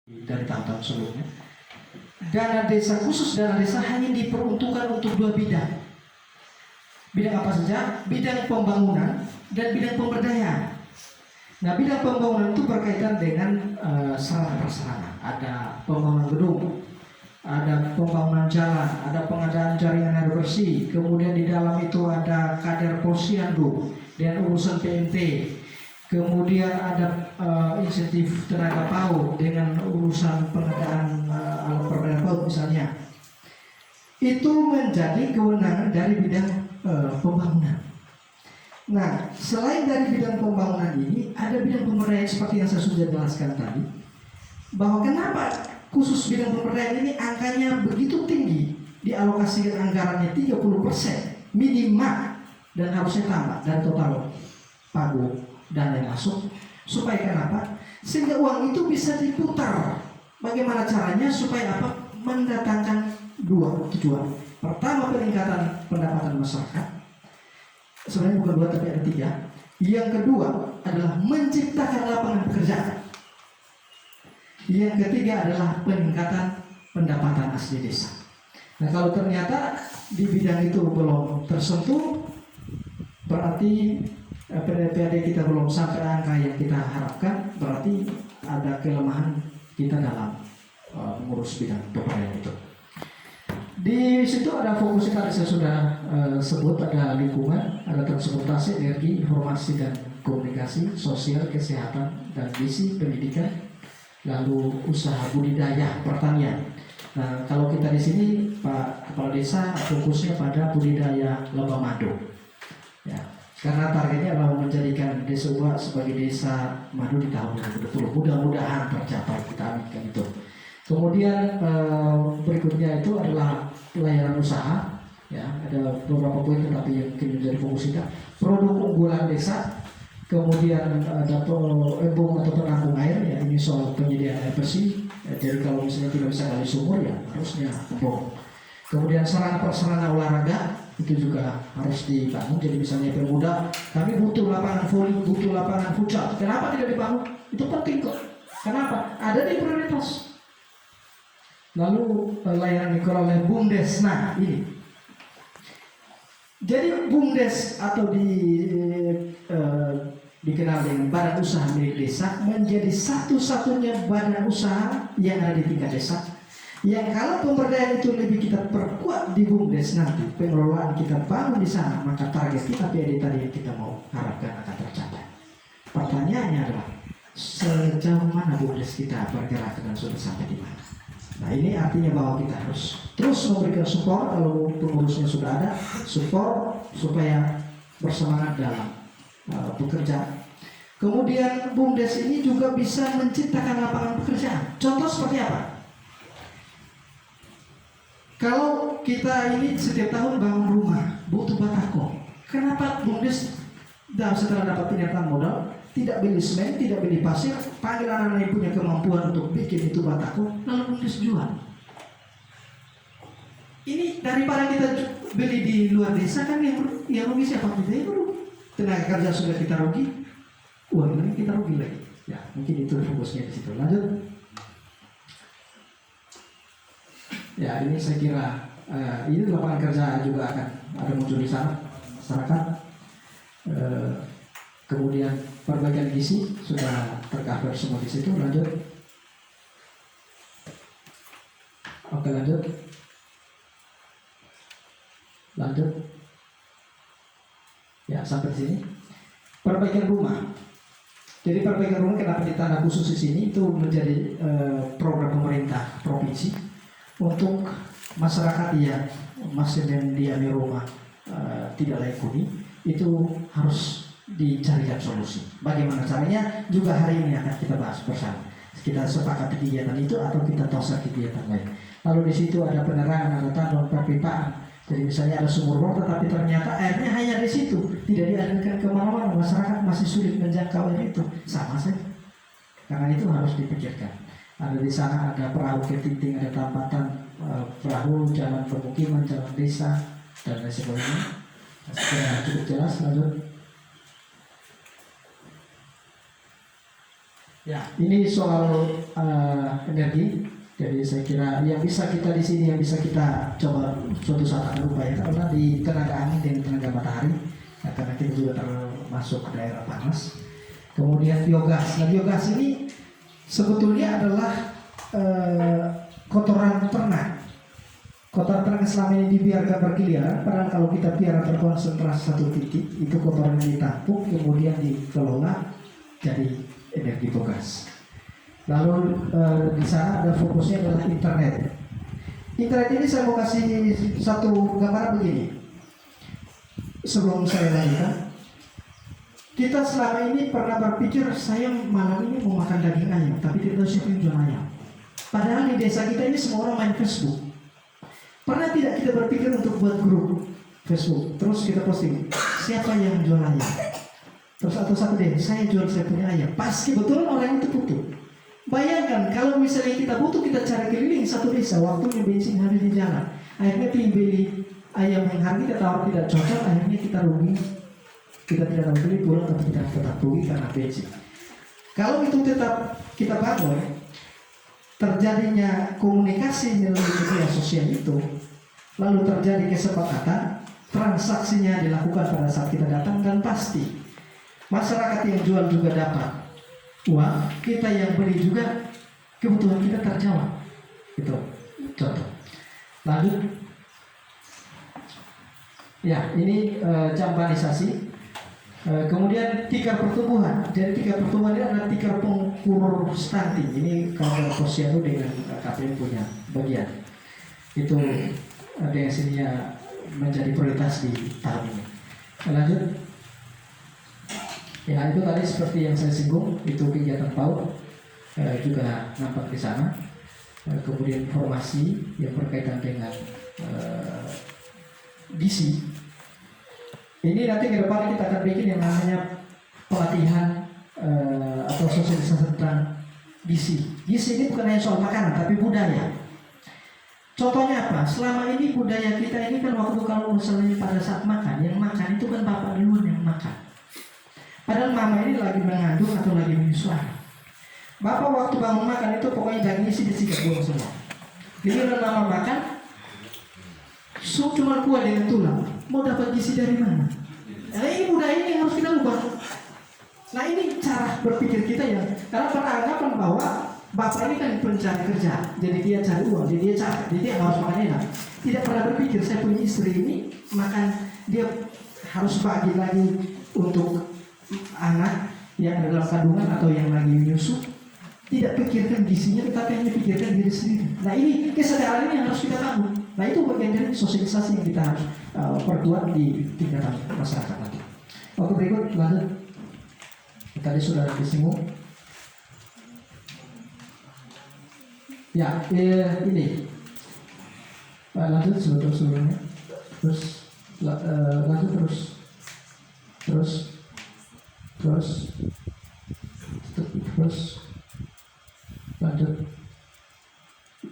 dari tahun-tahun sebelumnya. Dana desa khusus, dana desa hanya diperuntukkan untuk dua bidang. Bidang apa saja? Bidang pembangunan dan bidang pemberdayaan. Nah, bidang pembangunan itu berkaitan dengan sarana prasarana. Ada pembangunan gedung, ada pembangunan jalan, ada pengadaan jaringan air bersih. Kemudian di dalam itu ada kader posyandu dan urusan PMT. Kemudian ada insentif tenaga PAUD dengan urusan pengadaan alat perdana PAUD misalnya. Itu menjadi kewenangan dari bidang pembangunan. Nah, selain dari bidang pembangunan ini, ada bidang pemberdayaan seperti yang saya sudah jelaskan tadi. Bahwa kenapa khusus bidang pemberdayaan ini angkanya begitu tinggi, dialokasikan anggarannya 30% minimal dan harusnya tambah dan total pagu dan yang masuk. Supaya kenapa? Sehingga uang itu bisa diputar. Bagaimana caranya? Supaya apa? Mendatangkan dua tujuan. Pertama, peningkatan pendapatan masyarakat. Sebenarnya bukan dua tapi ada tiga. Yang kedua adalah menciptakan lapangan pekerjaan. Yang ketiga adalah peningkatan pendapatan asli desa. Nah, kalau ternyata di bidang itu belum tersentuh, berarti PDPAD kita belum sampai angka yang kita harapkan, berarti ada kelemahan kita dalam mengurus bidang pemberdayaan itu. Di situ ada fokus tadi saya sudah sebut, ada lingkungan, ada transportasi, energi, informasi dan komunikasi, sosial, kesehatan dan gizi, pendidikan, lalu usaha budidaya, pertanian. Nah, kalau kita di sini Pak Kepala Desa fokusnya pada budidaya lebah madu. Ya, karena targetnya adalah menjadikan Desa Ubak sebagai desa madu di tahun 2020. Mudah-mudahan tercapai, kita aminkan itu. Kemudian berikutnya itu adalah pelayanan usaha. Ya, ada beberapa poin tetapi yang mungkin menjadi fokus kita. Produk unggulan desa. Kemudian ada embung atau penampung air. Ya, ini soal penyediaan air bersih. Ya, jadi kalau misalnya tidak bisa gali sumur, ya harusnya embung. Kemudian sarana prasarana olahraga itu juga harus dibangun. Jadi misalnya pemuda, kami butuh lapangan voli, butuh lapangan futsal. Kenapa tidak dibangun? Itu penting kok. Kenapa? Ada di prioritas. Lalu layanan dikelola oleh BUMDes. Nah, ini. Jadi BUMDes atau dikenal dengan Badan Usaha Milik Desa menjadi satu-satunya badan usaha yang ada di tingkat desa. Yang kalau pemberdayaan itu lebih kita perkuat di BUMDes nanti, pengelolaan kita bangun di sana, maka target kita PAD tadi yang kita mau harapkan akan tercapai. Pertanyaannya adalah sejauh mana BUMDes kita bergerak dan sudah sampai di mana? Nah, ini artinya bahwa kita harus terus memberikan support. Kalau pengurusnya sudah ada, support supaya bersemangat dalam bekerja. Kemudian BUMDes ini juga bisa menciptakan lapangan pekerjaan. Contoh seperti apa? Kalau kita ini setiap tahun bangun rumah, butuh batako. Kenapa BUMDes setelah dapat penyertaan modal tidak beli semen, tidak beli pasir, panggil anak-anak yang punya kemampuan untuk bikin itu batako, lalu BUMDes jual. Ini daripada kita beli di luar desa, kan yang rugi siapa? Kita yang rugi. Tenaga kerja sudah kita rugi, uang ini kita rugi lagi. Ya, mungkin itu fokusnya di situ. Lanjut. Ya, ini saya kira ini lapangan kerja juga akan ada muncul di sana, masyarakat. Kemudian perbaikan gizi sudah tercover semua di situ. Lanjut. Oke, lanjut. Lanjut. Ya, sampai di sini. Perbaikan rumah. Jadi perbaikan rumah kenapa ditanda khusus di sini, itu menjadi program pemerintah provinsi untuk masyarakat yang masih mendiami rumah tidak layak huni, itu harus dicarikan solusi. Bagaimana caranya? Juga hari ini akan kita bahas bersama. Kita sepakati kegiatan itu atau kita tosa kegiatan lain. Lalu di situ ada penerangan, ada tandon, perpipaan. Jadi misalnya ada sumur bor, tetapi ternyata airnya hanya di situ, tidak dialirkan kemana-mana. Masyarakat masih sulit menjangkau air itu, sama saja. Karena itu harus dipikirkan. Ada di sana ada perahu ketinting, ada tambatan perahu, jalan permukiman, jalan desa dan lain sebagainya. Sekarang cukup jelas. Lanjut. Ya, ini soal energi. Jadi saya kira yang bisa kita di sini, yang bisa kita coba suatu saat akan upayakan adalah di tenaga angin dan tenaga matahari, ya, karena kita juga termasuk ke daerah panas. Kemudian biogas. Nah, biogas ini sebetulnya adalah kotoran ternak. Kotoran ternak selama ini dibiarkan berkeliaran, padahal kalau kita biarkan terkonsentrasi satu titik, itu kotoran yang ditampung kemudian dikelola jadi energi biogas. Lalu di sana ada fokusnya adalah internet. Internet ini saya mau kasih satu gambaran begini. Sebelum saya lanjutkan, kita selama ini pernah berpikir saya malam ini mau makan daging ayam, tapi tidak tahu siapa yang jual ayam. Padahal di desa kita ini semua orang main Facebook. Pernah tidak kita berpikir untuk buat grup Facebook, terus kita posting siapa yang jual ayam? Terus atau satu deh, saya jual saya punya ayam. Pasti betul orang itu butuh. Bayangkan kalau misalnya kita butuh, kita cari keliling satu desa, waktunya bensin habis di jalan. Akhirnya beli ayam yang harga kita tahu tidak cocok, akhirnya kita rugi. Kita tidak tahu beli pulang, tapi kita tetap rugi karena bensin. Kalau itu tetap kita bangun, terjadinya komunikasi melalui media sosial itu, lalu terjadi kesepakatan, transaksinya dilakukan pada saat kita datang, dan pasti masyarakat yang jual juga dapat uang, kita yang beli juga kebutuhan kita terjawab. Itu contoh. Lanjut. Ya, ini jambanisasi. Kemudian tikar pertumbuhan. Jadi tikar pertumbuhan ini adalah tikar pengukur stunting. Ini kalau posyandu dengan KPM punya bagian. Itu dengan sininya menjadi prioritas di tahun ini. Lanjut. Ya, itu tadi seperti yang saya singgung, itu kegiatan PAUD juga nampak di sana. Kemudian informasi yang berkaitan dengan gizi. Ini nanti ke depan kita akan bikin yang namanya pelatihan atau sosialisasi tentang gizi. Gizi ini bukan hanya soal makanan, tapi budaya. Contohnya apa? Selama ini budaya kita ini kan waktu kalau misalnya pada saat makan, yang makan itu kan bapak duluan yang makan. Padahal mama ini lagi mengandung atau lagi menyusu anak. Bapak waktu bangun makan itu pokoknya dagingnya sih disikat buang semua. Jadi kalau mama makan, sup cuma kuah dengan tulang. Mau dapat gizi dari mana? Nah, ini budaya ini yang harus kita ubah. Nah, ini cara berpikir kita ya. Karena beranggapan bahwa bapak ini kan pencari kerja, jadi dia cari uang, jadi dia harus makan enak. Tidak pernah berpikir saya punya istri ini makan, dia harus bagi lagi untuk anak yang ada dalam kandungan atau yang lagi menyusu. Tidak pikirkan gizinya, tetapi hanya pikirkan diri sendiri. Nah, ini kesadaran ini yang harus kita bangun. Nah, itu bagian dari sosialisasi yang kita harus perkuat di tingkatan masyarakat nanti. Oke, berikut lanjut. Tadi sudah disinggung. Ya, ini lanjut sebelumnya. Terus lanjut terus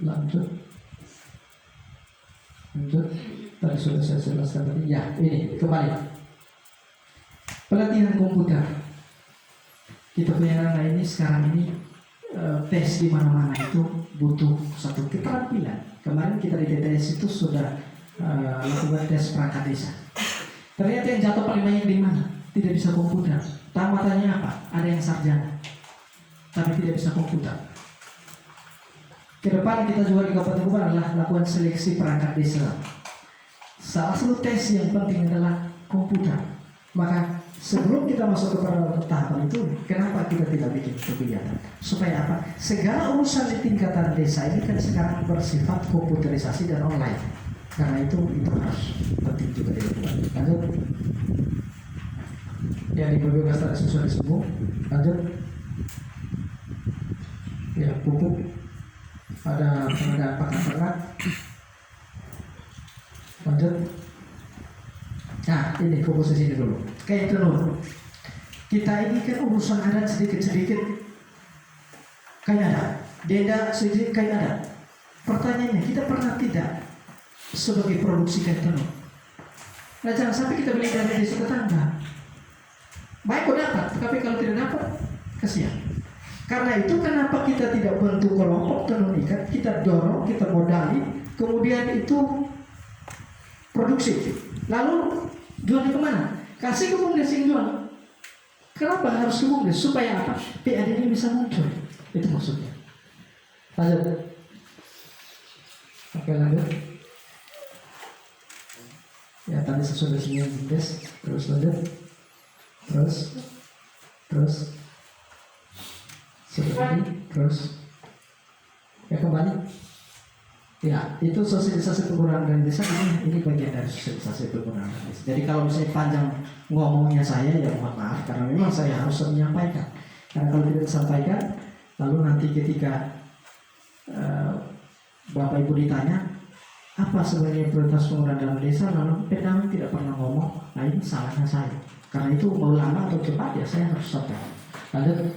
lanjut. Tadi sudah saya jelaskan tadi. Ya, ini kembali. Pelatihan komputer. Kita punya anak ini sekarang ini tes di mana-mana itu butuh satu keterampilan. Kemarin kita di DTS itu sudah lakukan tes perangkat desa. Ternyata yang jatuh paling banyak di mana? Tidak bisa komputer. Tamatannya apa? Ada yang sarjana, tapi tidak bisa komputer. Kedepan kita juga di Kabupaten Kupang adalah lakukan seleksi perangkat desa. Salah satu tes yang penting adalah komputer. Maka sebelum kita masuk ke tahapan itu, kenapa kita tidak bikin kegiatan? Supaya apa? Segala urusan di tingkatan desa ini kan sekarang bersifat komputerisasi dan online. Karena itu harus penting juga dilakukan. Lanjut. Ya, di biogas tadi sudah disebut. Lanjut. Ya, pupuk. Ada pengadaan pakan ternak. Lanjut. Nah, ini fokus di sini dulu. Kayak telur. Kita ini kan urusan adat sedikit-sedikit kayak ada. Denda sedikit kayak ada. Pertanyaannya, kita pernah tidak sebagai produksi kayak telur? Nah, jangan sampai kita beli dari desa tetangga. Baik kok dapat, tapi kalau tidak dapat, kasihan. Karena itu kenapa kita tidak bentuk kelompok tenun ikat, kita dorong, kita modali, kemudian itu produksi. Lalu jualnya kemana? Kasih ke BUMDes yang jual. Kenapa harus ke BUMDes? Supaya apa? PAD ini bisa muncul. Itu maksudnya. Lanjut. Oke, lanjut. Ya, tadi sesuai dengan BUMDes. Terus lanjut. Terus seperti terus ya kembali. Ya, itu sosialisasi penggunaan dana desa, ini bagian dari sosialisasi penggunaan dana desa. Jadi kalau misalnya panjang ngomongnya saya, ya mohon maaf, karena memang saya harus menyampaikan. Karena kalau tidak disampaikan, lalu nanti ketika Bapak Ibu ditanya apa sebenarnya prioritas penggunaan dana desa, lalu Pemda tidak pernah ngomong, nah ini salahnya saya. Karena itu mau lama atau cepat ya saya harus sampaikan. Lanjut.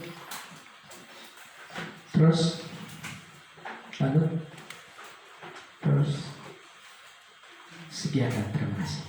Terus sekian dan terima kasih.